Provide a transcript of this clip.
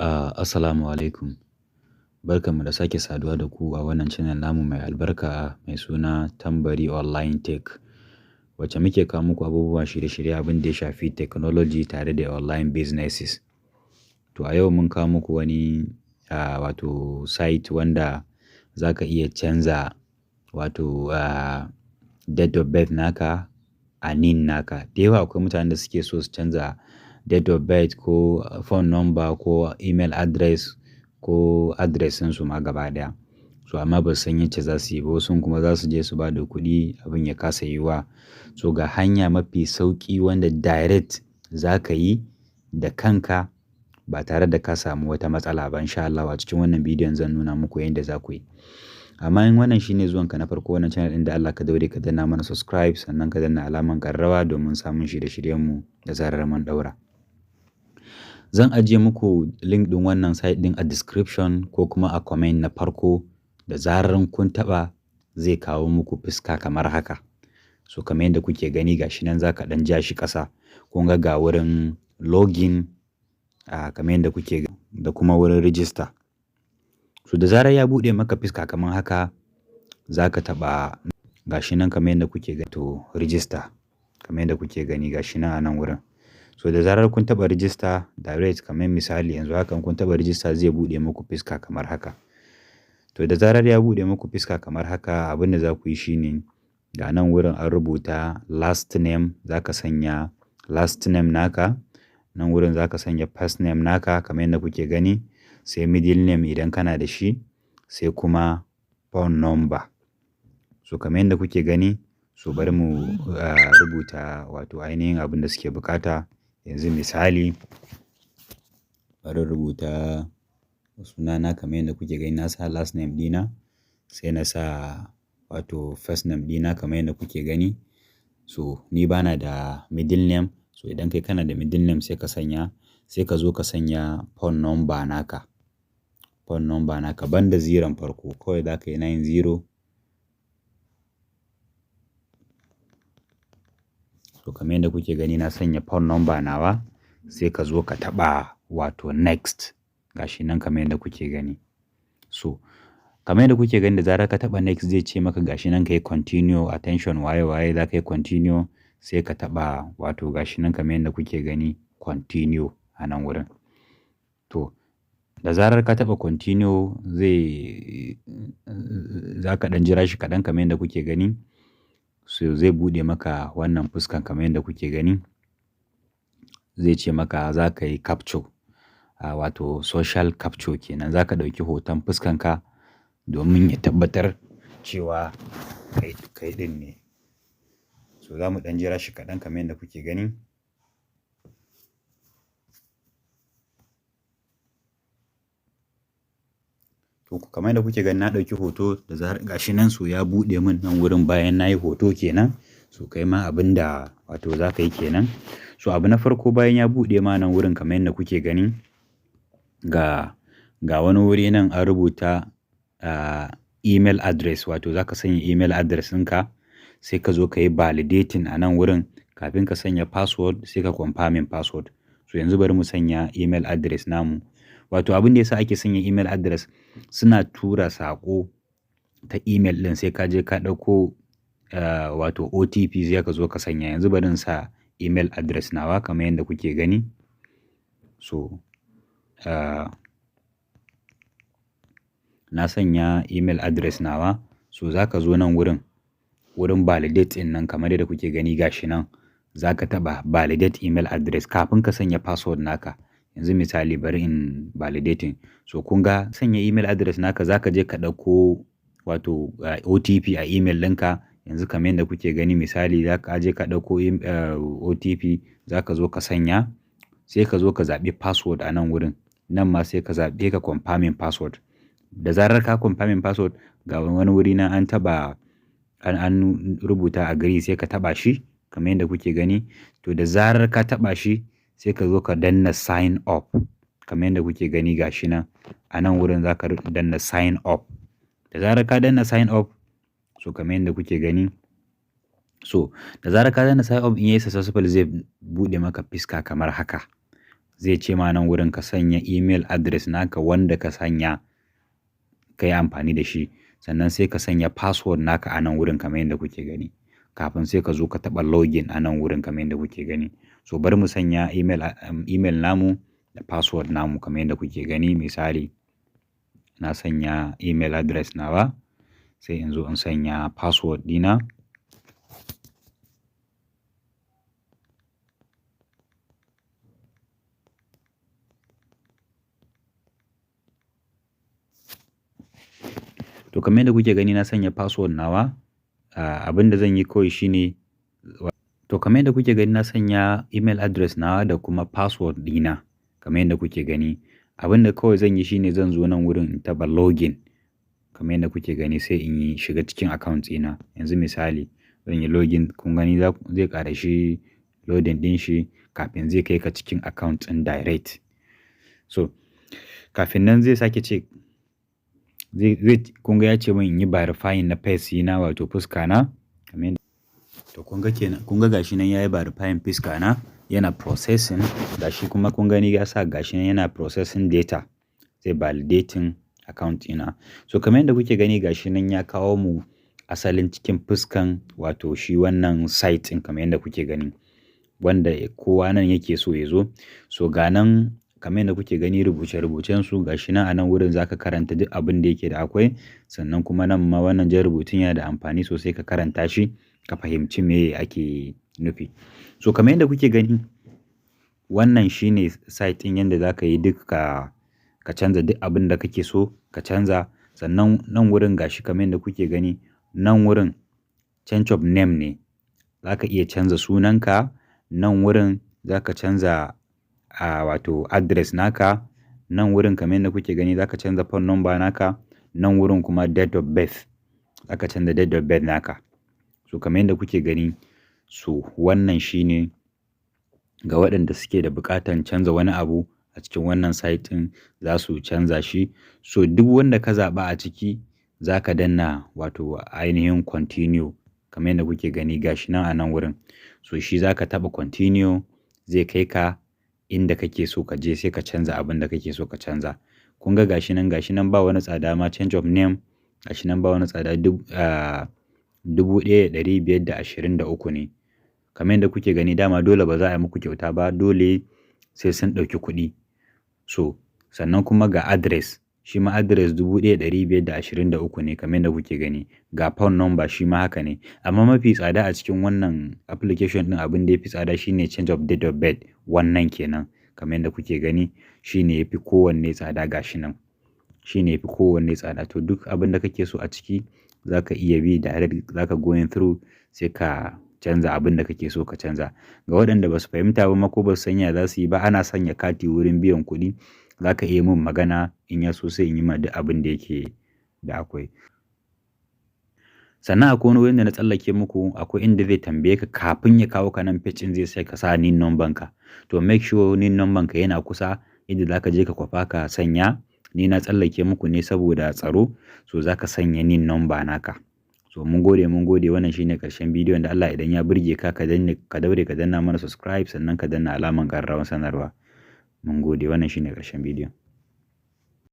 Assalamu alaikum. Barkanmu da sake saduwa da ku a wannan channel namu mai albarka mai suna Tambari Online Tech, wacce muke kawo muku abubuwan shirye-shirye abin da ya shafi technology tare da online businesses. To a yau mun kawo muku wani wato site wanda za ka iya canza wato date of birth naka a NIN naka. Da yawa akwai mutanen da suke so su canza date of birth ko phone number ko email address ko address su ma gaba ɗaya. So amma ba su san yacce za su yi ba, wasu kuma za su je su ba da kuɗi abin ya kasa yiwuwa. So ga hanya mafi sauƙi wanda direct za ka yi da kanka ba tare da ka samu wata matsala ba. Insha Allah a cikin wannan bidiyon zan nuna muku yadda za ku yi. Amma in wannan shine zuwanka na farko wannan channel ɗin da Allah ka daure ka danna mana subscribe sannan ka danna alaman ƙararrawa domin samun shirye-shiryenmu da zarar mun ɗaura. Zan ajiye muku link ɗin wannan site ɗin a description ko kuma a comment na farko. Da zarar kun taɓa zai kawo muku fuska kamar haka. So kamar yadda kuke gani gashi nan za ka ɗan ja shi ƙasa. Kun ga wurin login kamar yadda kuke gani da kuma wurin register. So da zarar ya buɗe maka fuska kamar haka za ka taɓa gashi nan kamar yadda kuke gani to register kamar yadda kuke gani gashi nan a nan wurin. So da zarar kun taɓa register direct kamar misali yanzu haka kun taɓa register zai buɗe muku fuska kamar haka. To da zarar ya buɗe muku fuska kamar haka abin da za ku yi shine ga nan wurin an rubuta last name za ka sanya last name naka. Nan wurin za ka sanya first name naka kamar yadda kuke gani. Sai middle name idan kana da shi, sai kuma phone number. So kamar yadda kuke gani, so bari mu rubuta wato ainihin abin da suke bukata. Yanzu misali bari rubuta sunana kamar yadda kuke gani na sa last name dina, sai na sa wato first name dina kamar yadda kuke gani. So ni bana da middle name, so idan kai kana da middle name sai ka sanya, sai ka zo ka sanya phone number naka. Phone number naka banda ziron farko kawai za ka yi 90. So kamar yadda kuke gani na sanya phone number nawa, sai ka zo ka taɓa wato next gashi nan kamar yadda kuke gani. So kamar yadda kuke gani da zarar ka taɓa next zai ce maka gashi nan ka yi continue, attention waye za ka yi continue, sai ka taɓa wato gashi nan kamar yadda kuke gani continue a nan wurin. To da zarar ka taɓa continue za ka ɗan jira shi kaɗan kamar yadda kuke gani. So zai buɗe maka wannan fuskan kamar yadda kuke gani. Zai ce maka za ka yi capture wato social capture kenan. Za ka ɗauki hoton fuskanka domin ya tabbatar cewa kai ɗin ne. So za mu ɗan jira shi kaɗan kamar yadda kuke gani. To kamar yadda kuke gani na ɗauki hoto da zarar gashi nan so ya buɗe min nan wurin bayan na yi hoto kenan. So kai ma abin da wato za ka yi kenan. So abu na farko bayan ya buɗe ma nan wurin kamar yadda kuke gani ga wani wuri nan an rubuta email address wato za ka sanya email address ɗinka. Sai ka zo ka yi validating a nan wurin kafin ka sanya password sai ka confirming password. So yanzu bari mu sanya email address namu. Wato abin da yasa ake sanya email address suna tura saƙo ta email ɗin sai ka je ka ɗauko wato OTP sai ka zo ka sanya. Yanzu bari in sa email address nawa kamar yadda kuke gani. So na sanya email address nawa. So za ka zo nan wurin validate ɗin nan kamar yadda kuke gani gashi nan. Za ka taɓa validate email address kafin ka sanya password naka. Yanzu misali bari in validating. So kun ga sanya email address naka za ka je ka ɗauko wato OTP a email ɗinka. Yanzu kamar yadda kuke gani misali za ka je ka ɗauko OTP za ka zo ka sanya. Sai ka zo ka zaɓi password a nan wurin. Nan ma sai ka zaɓe ka confirming password. Da zarar ka confirming password ga wani wuri na an taɓa an rubuta agree sai ka taɓa shi kamar yadda kuke gani. To da zarar ka taɓa shi sai ka zo ka danna sign up kamar yadda kuke gani gashi nan. A nan wurin za ka danna sign up. Da zarar ka danna sign up so kamar yadda kuke gani. So da zarar ka danna sign up in yayi successful zai buɗe maka fuska kamar haka. zai ce ma nan wurin ka sanya email address naka wanda ka sanya ka yi amfani da shi, sannan sai ka sanya password naka a nan wurin kamar yadda kuke gani, kafin sai ka zo ka taɓa login a nan wurin kamar yadda kuke gani. So bari mu sanya email namu da password namu kamar yadda kuke gani. Misali na sanya email address nawa, sai in zo in sanya password dina. To kamar yadda kuke gani na sanya password nawa, abin da zan yi kawai shine, to kamar yadda kuke gani na sanya email address nawa da kuma password dina kamar yadda kuke gani. Abin da kawai zan yi shine zan zo nan wurin in taɓa login kamar yadda kuke gani, sai in yi shiga cikin account ɗina. Yanzu misali zan yi login, kun gani zai ƙara shi loading ɗin shi kafin zai kai ka cikin account ɗin direct. So kafin nan zai sake ce, kun ga ya ce min in yi verifying na face na wato fuska na. To kun ga gashi nan yayi verifying fuska na, yana processing. Gashi kuma kun gani ya sa gashi nan yana processing data, zai validating account ɗina. So kamar yadda kuke gani gashi nan ya kawo mu asalin cikin fuskan wato shi wannan site ɗin kamar yadda kuke gani, wanda kowa nan yake so ya zo. So ga nan kamar yadda kuke gani rubuce-rubucen su gashi nan a nan wurin zaka karanta duk abin da yake da akwai, sannan kuma nan ma wannan jan rubutun yana da amfani sosai ka karanta shi ka fahimci me ake nufi. So kamar yadda kuke gani wannan shine site ɗin yadda zaka yi duk ka canza duk abin da kake so ka canza. Sannan nan wurin gashi kamar yadda kuke gani, nan wurin change of name ne, zaka iya canza sunanka. Nan wurin zaka canza wato address naka. Nan wurin kamar yadda kuke gani zaka canza phone number naka. Nan wurin kuma date of birth, zaka canza date of birth naka. So kamar yadda kuke gani, so wannan shine ga waɗanda suke da buƙatar canza wani abu a cikin wannan site ɗin za su canza shi. So duk wanda ka zaɓa a ciki zaka danna wato ainihin continue kamar yadda kuke gani gashi nan a nan wurin. So shi zaka taɓa continue, zai kai ka inda kake so ka je, sai ka canza abin da kake so ka canza. Kun ga gashi nan ba wani tsada ma, change of name gashi nan ba wani tsada, 1523 ne. Kamar yadda kuke gani dama dole ba za a yi muku kyauta ba, dole sai sun ɗauki kuɗi. So sannan kuma ga address, shi ma address 1523 ne kamar yadda kuke gani. Ga phone number shi ma haka ne. Amma mafi tsada a cikin wannan application ɗin, abin da ya fi tsada shine change of date of birth. Wannan kenan kamar yadda kuke gani shine yafi kowanne tsada gashi nan. Shine yafi kowanne tsada. To duk abin da kake so a ciki zaka iya bi direct, zaka going through sai ka canza abin da kake so ka canza. Ga waɗanda ba su fahimta ba ma ko ba su sanya za su yi ba, ana sanya kati wurin biyan kuɗi. Zaka iya min magana in ya so sai in yi ma duk abin da yake da akwai. Sannan akwai wani wurin da na tsallake muku, akwai inda zai tambaye ka kafin ya kawo ka nan page ɗin, zai sai ka sa NIN number ka. To make sure NIN number ka yana kusa inda zaka je ka kwafa ka sanya. Ni na tsallake muku ne saboda tsaro, so zaka sanya NIN number naka. So mun gode wannan shine ƙarshen bidiyon. Da Allah idan ya burge ka daure ka danna mana subscribe, sannan ka danna alamar ƙararrawar sanarwa. Mun gode, wannan shine ƙarshen bidiyon.